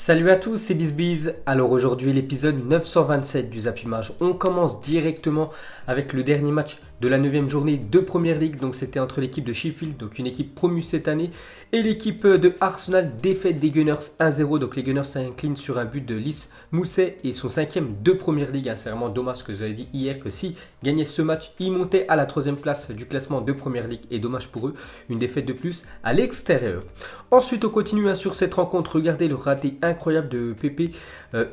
Salut à tous, c'est BizBiz. Alors aujourd'hui l'épisode 927 du Zap Image. On commence directement avec le dernier match de la 9e journée de Première Ligue. Donc c'était entre l'équipe de Sheffield, donc une équipe promue cette année, et l'équipe de Arsenal, défaite des Gunners 1-0. Donc les Gunners s'inclinent sur un but de Lys Mousset et son 5e de Première Ligue. C'est vraiment dommage, ce que j'avais dit hier, que si gagnaient ce match, ils montaient à la 3e place du classement de Première Ligue. Et dommage pour eux, une défaite de plus à l'extérieur. Ensuite on continue sur cette rencontre. Regardez le raté incroyable de Pepe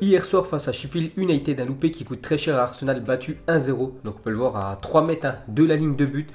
hier soir face à Sheffield United, un loupé qui coûte très cher à Arsenal, battu 1-0. Donc on peut le voir à 3 mètres de la ligne de but.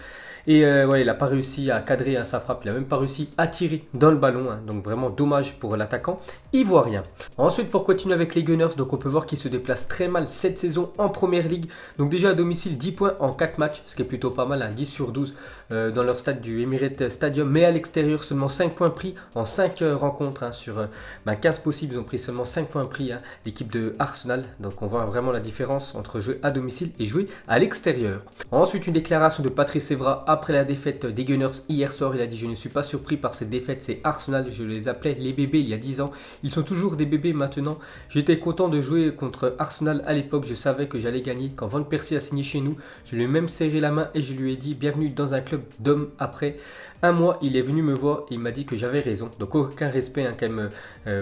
Et ouais, il n'a pas réussi à cadrer sa frappe, il n'a même pas réussi à tirer dans le ballon, donc vraiment dommage pour l'attaquant ivoirien. Ensuite, pour continuer avec les Gunners, donc on peut voir qu'ils se déplacent très mal cette saison en Première Ligue. Donc déjà à domicile 10 points en 4 matchs, ce qui est plutôt pas mal, 10 sur 12 dans leur stade du Emirates Stadium, mais à l'extérieur seulement 5 points pris en 5 rencontres, sur 15 possibles, ils ont pris seulement 5 points pris, l'équipe de Arsenal. Donc on voit vraiment la différence entre jouer à domicile et jouer à l'extérieur. Ensuite, une déclaration de Patrice Evra après la défaite des Gunners hier soir. Il a dit: je ne suis pas surpris par cette défaite, c'est Arsenal, je les appelais les bébés il y a 10 ans, ils sont toujours des bébés maintenant. J'étais content de jouer contre Arsenal à l'époque, je savais que j'allais gagner. Quand Van Persie a signé chez nous, je lui ai même serré la main et je lui ai dit bienvenue dans un club d'hommes. Après un mois, il est venu me voir et il m'a dit que j'avais raison. Donc aucun respect quand même,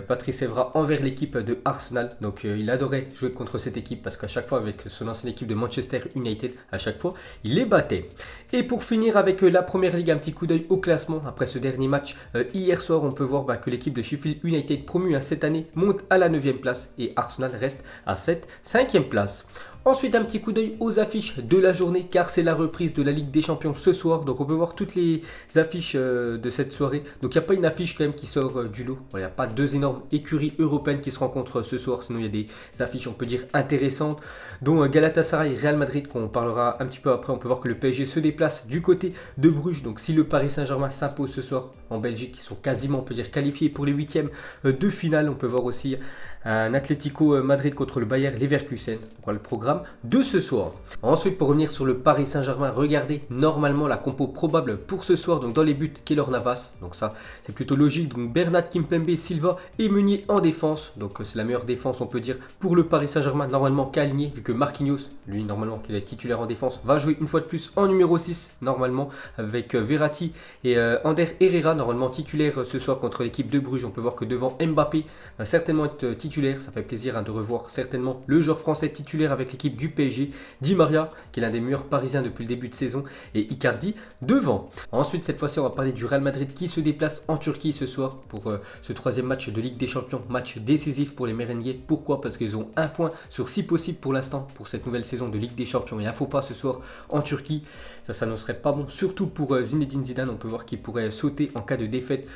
Patrice Evra envers l'équipe de Arsenal. Donc il adorait jouer contre cette équipe parce qu'à chaque fois avec son ancienne équipe de Manchester United, à chaque fois il les battait. Et pour finir avec la Première Ligue, un petit coup d'œil au classement. Après ce dernier match hier soir, on peut voir que l'équipe de Sheffield United promue cette année monte à la 9e place et Arsenal reste à cette 5e place. Ensuite, un petit coup d'œil aux affiches de la journée car c'est la reprise de la Ligue des Champions ce soir. Donc on peut voir toutes les affiches de cette soirée. Donc il n'y a pas une affiche quand même qui sort du lot. Il n'y a pas deux énormes écuries européennes qui se rencontrent ce soir. Sinon il y a des affiches, on peut dire, intéressantes, dont Galatasaray et Real Madrid qu'on parlera un petit peu après. On peut voir que le PSG se déplace du côté de Bruges. Donc si le Paris Saint-Germain s'impose ce soir en Belgique, ils sont quasiment, on peut dire, qualifiés pour les 8e de finale. On peut voir aussi un Atlético Madrid contre le Bayer Leverkusen. Voilà le programme de ce soir. Ensuite, pour revenir sur le Paris Saint-Germain, regardez normalement la compo probable pour ce soir. Donc dans les buts, Keylor Navas, donc ça c'est plutôt logique. Donc Bernat, Kimpembe, Silva et Meunier en défense. Donc c'est la meilleure défense, on peut dire, pour le Paris Saint-Germain, normalement qu'aligné, vu que Marquinhos, lui normalement qu'il est titulaire en défense, va jouer une fois de plus en numéro 6 normalement, avec Verratti et Ander Herrera normalement titulaire ce soir contre l'équipe de Bruges. On peut voir que devant, Mbappé va certainement être titulaire. Ça fait plaisir de revoir certainement le joueur français titulaire avec l'équipe du PSG, Di Maria qui est l'un des meilleurs parisiens depuis le début de saison, et Icardi devant. Ensuite, cette fois-ci on va parler du Real Madrid qui se déplace en Turquie ce soir pour ce 3e match de Ligue des Champions, match décisif pour les merengues. Pourquoi? Parce qu'ils ont un point sur 6 possibles pour l'instant pour cette nouvelle saison de Ligue des Champions. Il y a un faux pas ce soir en Turquie, ça ne serait pas bon, surtout pour Zinedine Zidane. On peut voir qu'il pourrait sauter en cas de défaite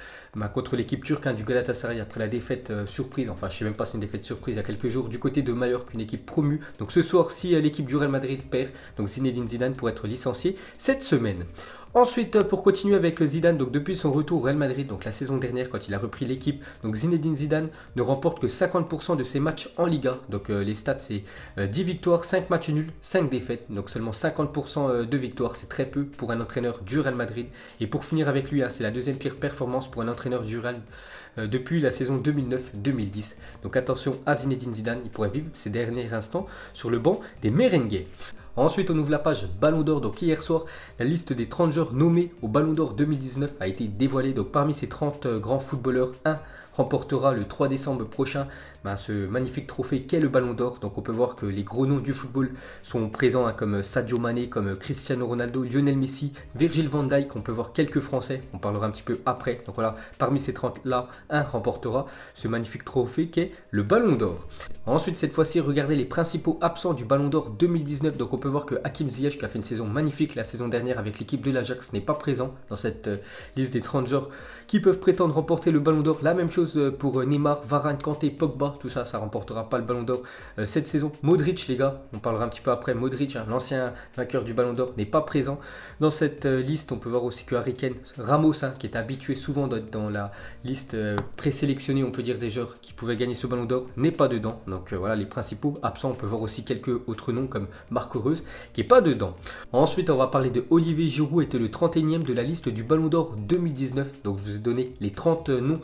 contre l'équipe turque du Galatasaray après la défaite surprise, enfin je ne sais même pas si c'est une défaite surprise il y a quelques jours du côté de Mallorca, une équipe promue. Donc ce soir, si l'équipe du Real Madrid perd, donc Zinedine Zidane pourrait être licencié cette semaine. Ensuite, pour continuer avec Zidane, donc depuis son retour au Real Madrid, donc la saison dernière quand il a repris l'équipe, donc Zinedine Zidane ne remporte que 50% de ses matchs en Liga. Donc les stats, c'est 10 victoires, 5 matchs nuls, 5 défaites. Donc seulement 50% de victoires, c'est très peu pour un entraîneur du Real Madrid. Et pour finir avec lui, c'est la deuxième pire performance pour un entraîneur du Real depuis la saison 2009-2010. Donc attention à Zinedine Zidane, il pourrait vivre ses derniers instants sur le banc des merengues. Ensuite, on ouvre la page Ballon d'Or. Donc hier soir, la liste des 30 joueurs nommés au Ballon d'Or 2019 a été dévoilée. Donc parmi ces 30 grands footballeurs, un remportera le 3 décembre prochain ce magnifique trophée qu'est le Ballon d'Or. Donc on peut voir que les gros noms du football sont présents, comme Sadio Mané, comme Cristiano Ronaldo, Lionel Messi, Virgil van Dijk. On peut voir quelques Français, on parlera un petit peu après. Donc voilà, parmi ces 30 là, un remportera ce magnifique trophée qu'est le Ballon d'Or. Ensuite, cette fois-ci, regardez les principaux absents du Ballon d'Or 2019. Donc on peut voir que Hakim Ziyech, qui a fait une saison magnifique la saison dernière avec l'équipe de l'Ajax, n'est pas présent dans cette liste des 30 joueurs qui peuvent prétendre remporter le Ballon d'Or. La même chose pour Neymar, Varane, Kanté, Pogba. Tout ça, ça remportera pas le Ballon d'Or cette saison. Modric, les gars, on parlera un petit peu après. Modric, l'ancien vainqueur du Ballon d'Or, n'est pas présent dans cette liste. On peut voir aussi que Harry Kane, Ramos, qui est habitué souvent dans la liste présélectionnée, on peut dire, des joueurs qui pouvaient gagner ce Ballon d'Or, n'est pas dedans. Donc voilà les principaux absents. On peut voir aussi quelques autres noms comme Marco Reus qui n'est pas dedans. Ensuite, on va parler de Olivier Giroud, était le 31e de la liste du Ballon d'Or 2019. Donc je vous ai donné les 30 noms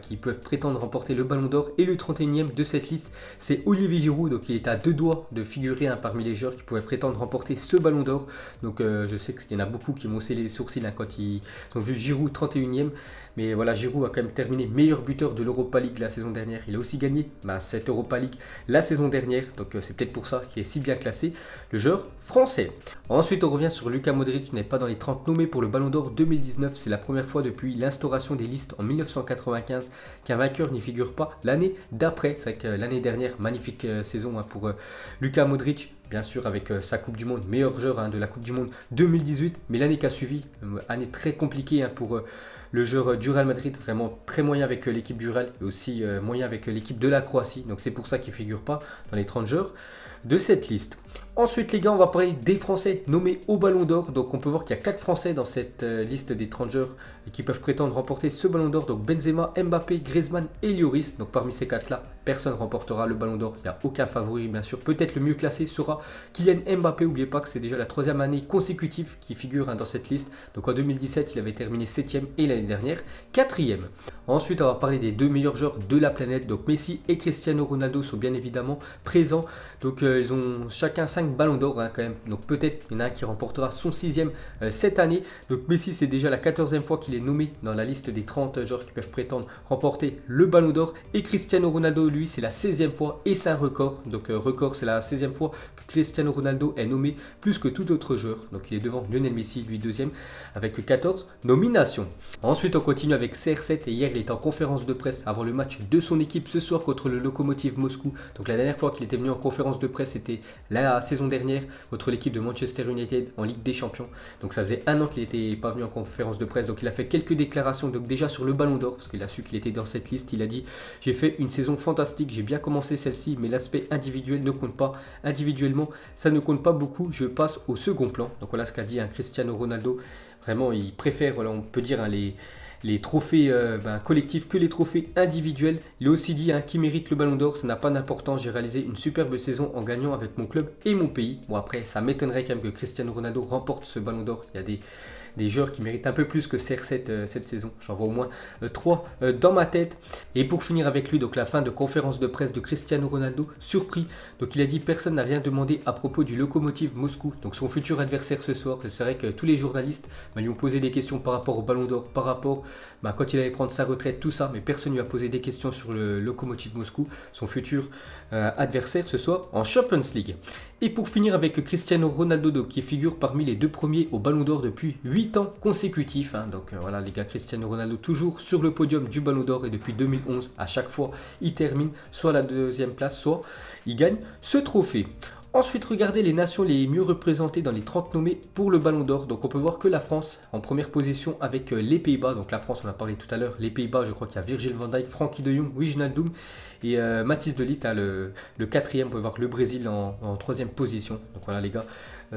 qui peuvent prétendre remporter le Ballon d'Or. Et le 31e de cette liste, c'est Olivier Giroud. Donc il est à 2 doigts de figurer parmi les joueurs qui pourraient prétendre remporter ce Ballon d'Or. Donc je sais qu'il y en a beaucoup qui m'ont haussé les sourcils quand ils ont vu Giroud 31e. Mais voilà, Giroud a quand même terminé meilleur buteur de l'Europa League la saison dernière. Il a aussi gagné cette Europa League la saison dernière. Donc c'est peut-être pour ça qu'il est si bien classé, le joueur français. Ensuite, on revient sur Luka Modric, qui n'est pas dans les 30 nommés pour le Ballon d'Or 2019. C'est la première fois depuis l'instauration des listes en 1995 qu'un vainqueur n'y figure pas l'année d'après. C'est vrai que l'année dernière, magnifique saison pour Luka Modric. Bien sûr, avec sa Coupe du Monde, meilleur joueur de la Coupe du Monde 2018. Mais l'année qui a suivi, année très compliquée pour le joueur du Real Madrid, vraiment très moyen avec l'équipe du Real et aussi moyen avec l'équipe de la Croatie. Donc c'est pour ça qu'il ne figure pas dans les 30 joueurs de cette liste. Ensuite les gars, on va parler des Français nommés au Ballon d'Or. Donc on peut voir qu'il y a 4 Français dans cette liste des 30 joueurs qui peuvent prétendre remporter ce Ballon d'Or. Donc Benzema, Mbappé, Griezmann et Lloris. Donc parmi ces 4 là, personne ne remportera le Ballon d'Or. Il n'y a aucun favori bien sûr. Peut-être le mieux classé sera Kylian Mbappé. N'oubliez pas que c'est déjà la 3e année consécutive qui figure dans cette liste. Donc en 2017 il avait terminé 7e et l'année dernière 4e. Ensuite on va parler des 2 meilleurs joueurs de la planète. Donc Messi et Cristiano Ronaldo sont bien évidemment présents. Donc ils ont chacun 5 Ballons d'Or quand même. Donc peut-être il y en a un qui remportera son 6e cette année. Donc Messi, c'est déjà la 14e fois qu'il est nommé dans la liste des 30 joueurs qui peuvent prétendre remporter le Ballon d'Or. Et Cristiano Ronaldo, lui, c'est la 16e fois et c'est un record. Donc record, c'est la 16e fois que Cristiano Ronaldo est nommé plus que tout autre joueur. Donc il est devant Lionel Messi, lui 2e, avec 14 nominations. Ensuite on continue avec CR7 et hier il était en conférence de presse avant le match de son équipe ce soir contre le Lokomotiv Moscou. Donc la dernière fois qu'il était venu en conférence de presse, c'était la saison dernière contre l'équipe de Manchester United en Ligue des Champions. Donc ça faisait un an qu'il n'était pas venu en conférence de presse. Donc il a fait quelques déclarations donc déjà sur le Ballon d'Or parce qu'il a su qu'il était dans cette liste. Il a dit: j'ai fait une saison fantastique, j'ai bien commencé celle-ci, mais l'aspect individuel ne compte pas. Individuellement, ça ne compte pas beaucoup. Je passe au second plan. Donc voilà ce qu'a dit Cristiano Ronaldo. Vraiment, il préfère, voilà, on peut dire les trophées collectifs que les trophées individuels. Il a aussi dit qui mérite le Ballon d'Or, ça n'a pas d'importance, j'ai réalisé une superbe saison en gagnant avec mon club et mon pays. Bon après, ça m'étonnerait quand même que Cristiano Ronaldo remporte ce Ballon d'Or. Il y a des joueurs qui méritent un peu plus que CR7 cette saison. J'en vois au moins 3 dans ma tête. Et pour finir avec lui, donc la fin de conférence de presse de Cristiano Ronaldo, surpris. Donc il a dit: personne n'a rien demandé à propos du Lokomotiv Moscou, donc son futur adversaire ce soir. C'est vrai que tous les journalistes lui ont posé des questions par rapport au Ballon d'Or, par rapport quand il allait prendre sa retraite, tout ça, mais personne ne lui a posé des questions sur le Lokomotiv Moscou, son futur adversaire ce soir en Champions League. Et pour finir avec Cristiano Ronaldo, qui figure parmi les 2 premiers au Ballon d'Or depuis 8 ans consécutifs. Donc voilà les gars, Cristiano Ronaldo toujours sur le podium du Ballon d'Or et depuis 2011, à chaque fois, il termine soit la 2e place, soit il gagne ce trophée. Ensuite, regardez les nations les mieux représentées dans les 30 nommés pour le Ballon d'Or. Donc on peut voir que la France en première position avec les Pays-Bas. Donc la France, on a parlé tout à l'heure. Les Pays-Bas, je crois qu'il y a Virgil van Dijk, Frenkie de Jong, Wijnaldum et Mathys de Ligt, le 4e. On peut voir le Brésil en 3e position. Donc voilà les gars,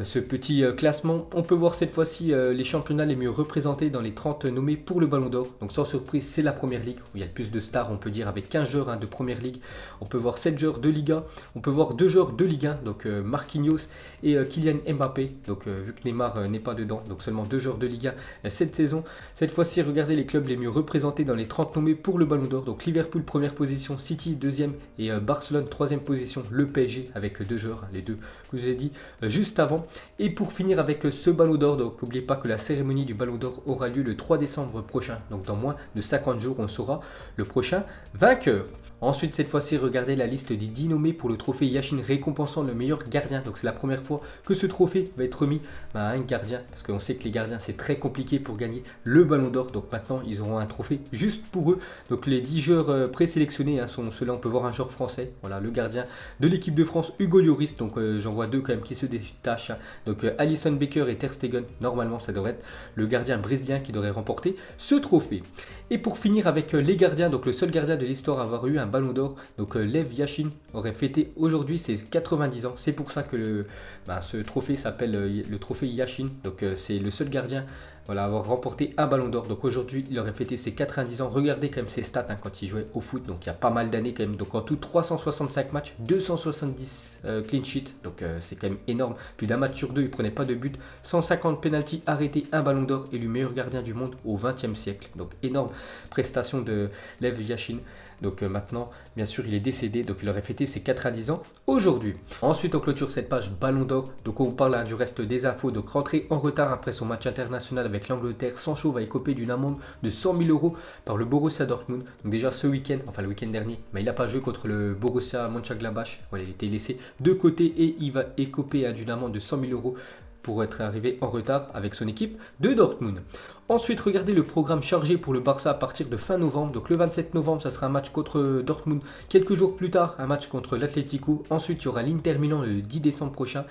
ce petit classement. On peut voir cette fois-ci les championnats les mieux représentés dans les 30 nommés pour le Ballon d'Or. Donc sans surprise, c'est la Première Ligue où il y a le plus de stars, on peut dire, avec 15 joueurs de Première Ligue. On peut voir 7 joueurs de Liga. On peut voir 2 joueurs de Ligue 1, donc Marquinhos et Kylian Mbappé. Donc vu que Neymar n'est pas dedans, donc seulement 2 joueurs de Liga cette saison. Cette fois-ci, regardez les clubs les mieux représentés dans les 30 nommés pour le Ballon d'Or. Donc Liverpool première position, City 2e et Barcelone 3e position, le PSG avec 2 joueurs, les 2 que je vous ai dit juste avant. Et pour finir avec ce Ballon d'Or, donc n'oubliez pas que la cérémonie du Ballon d'Or aura lieu le 3 décembre prochain. Donc dans moins de 50 jours, on saura le prochain vainqueur. Ensuite, cette fois-ci, regardez la liste des 10 nommés pour le trophée Yashin récompensant le meilleur gardien. Donc c'est la première fois que ce trophée va être remis à un gardien, parce qu'on sait que les gardiens c'est très compliqué pour gagner le Ballon d'Or. Donc maintenant ils auront un trophée juste pour eux. Donc les 10 joueurs présélectionnés sont ceux-là. On peut voir un joueur français, voilà, le gardien de l'équipe de France, Hugo Lloris. Donc j'en vois 2 quand même qui se détachent. Donc Alisson Becker et Ter Stegen. Normalement ça devrait être le gardien brésilien qui devrait remporter ce trophée. Et pour finir avec les gardiens, donc le seul gardien de l'histoire à avoir eu un Ballon d'Or, donc Lev Yashin, aurait fêté aujourd'hui ses 90 ans. C'est pour ça que ce trophée s'appelle le trophée Yashin. Donc c'est le seul gardien voilà, avoir remporté un ballon d'or. Donc aujourd'hui, il aurait fêté ses 90 ans. Regardez quand même ses stats quand il jouait au foot. Donc il y a pas mal d'années quand même. Donc en tout, 365 matchs, 270 clean sheets. Donc c'est quand même énorme. Plus d'un match sur deux, il prenait pas de but. 150 pénaltys arrêtés, un ballon d'or, élu meilleur gardien du monde au XXe siècle. Donc énorme prestation de Lev Yashin. Donc maintenant, bien sûr, il est décédé, donc il aurait fêté ses 90 ans aujourd'hui. Ensuite, on clôture cette page Ballon d'Or. Donc on parle du reste des infos. Donc rentré en retard après son match international avec l'Angleterre, Sancho va écoper d'une amende de 100 000 euros par le Borussia Dortmund. Donc déjà ce week-end, enfin le week-end dernier, il n'a pas joué contre le Borussia Mönchengladbach. Voilà, il était laissé de côté et il va écoper d'une amende de 100 000 euros pour être arrivé en retard avec son équipe de Dortmund. Ensuite, regardez le programme chargé pour le Barça à partir de fin novembre. Donc le 27 novembre, ça sera un match contre Dortmund. Quelques jours plus tard, un match contre l'Atlético. Ensuite, il y aura l'Inter Milan le 10 décembre prochain.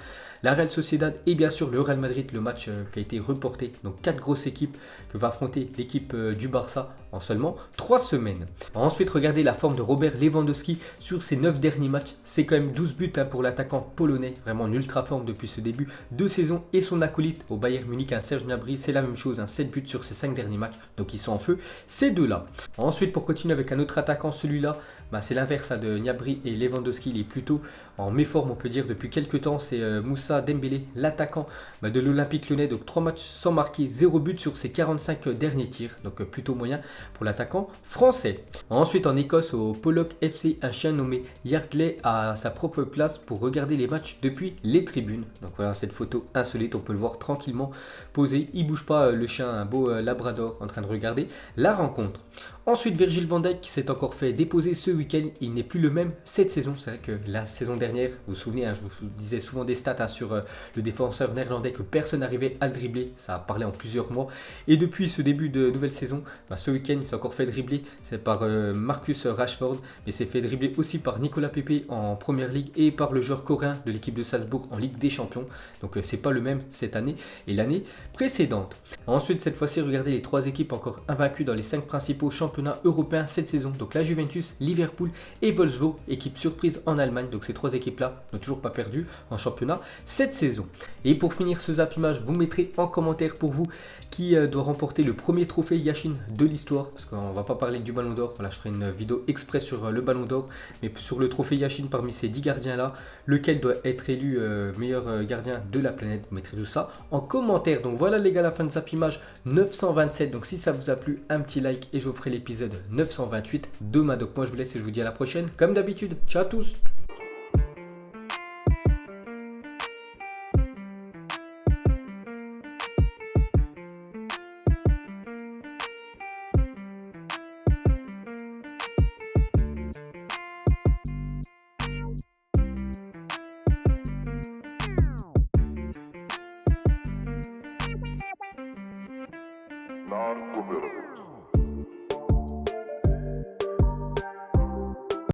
La Real Sociedad et bien sûr le Real Madrid, le match qui a été reporté. Donc 4 grosses équipes que va affronter l'équipe du Barça en seulement 3 semaines. Ensuite, regardez la forme de Robert Lewandowski sur ses 9 derniers matchs. C'est quand même 12 buts pour l'attaquant polonais. Vraiment en ultra forme depuis ce début de saison. Et son acolyte au Bayern Munich, Serge Gnabry, c'est la même chose. 7 buts sur ses 5 derniers matchs. Donc ils sont en feu, ces deux-là. Ensuite, pour continuer avec un autre attaquant, celui-là, c'est l'inverse de Gnabry et Lewandowski. Il est plutôt en méforme, on peut dire, depuis quelques temps. C'est Moussa Dembélé, l'attaquant de l'Olympique Lyonnais. Donc 3 matchs sans marquer, 0 but sur ses 45 derniers tirs. Donc plutôt moyen pour l'attaquant français. Ensuite, en Écosse, au Pollock FC, un chien nommé Yardley a sa propre place pour regarder les matchs depuis les tribunes. Donc voilà cette photo insolite, on peut le voir tranquillement posé. Il bouge pas, le chien, un beau labrador en train de regarder la rencontre. Ensuite, Virgil van Dijk qui s'est encore fait déposer ce week-end. Il n'est plus le même cette saison. C'est vrai que la saison dernière, vous vous souvenez, je vous disais souvent des stats sur le défenseur néerlandais que personne n'arrivait à le dribbler. Ça a parlé en plusieurs mois. Et depuis ce début de nouvelle saison, ce week-end, il s'est encore fait dribbler. C'est par Marcus Rashford. Mais c'est fait dribbler aussi par Nicolas Pepe en Première Ligue et par le joueur coréen de l'équipe de Salzbourg en Ligue des Champions. Donc c'est pas le même cette année et l'année précédente. Ensuite, cette fois-ci, regardez les 3 équipes encore invaincues dans les 5 principaux championnats européens cette saison. Donc la Juventus, Liverpool et Wolfsburg, équipe surprise en Allemagne. Donc ces 3 équipes-là n'ont toujours pas perdu en championnat cette saison. Et pour finir ce Zap Image, vous mettrez en commentaire pour vous qui doit remporter le premier trophée Yashin de l'histoire. Parce qu'on va pas parler du Ballon d'Or. Voilà, je ferai une vidéo exprès sur le Ballon d'Or. Mais sur le trophée Yashin parmi ces 10 gardiens-là, lequel doit être élu meilleur gardien de la planète. Vous mettrez tout ça en commentaire. Donc voilà les gars, la fin de Zap Image 927. Donc si ça vous a plu, un petit like et je vous ferai l'épisode 928 demain. Donc moi je vous laisse et je vous dis à la prochaine. Comme d'habitude, ciao à tous. Non-formidable.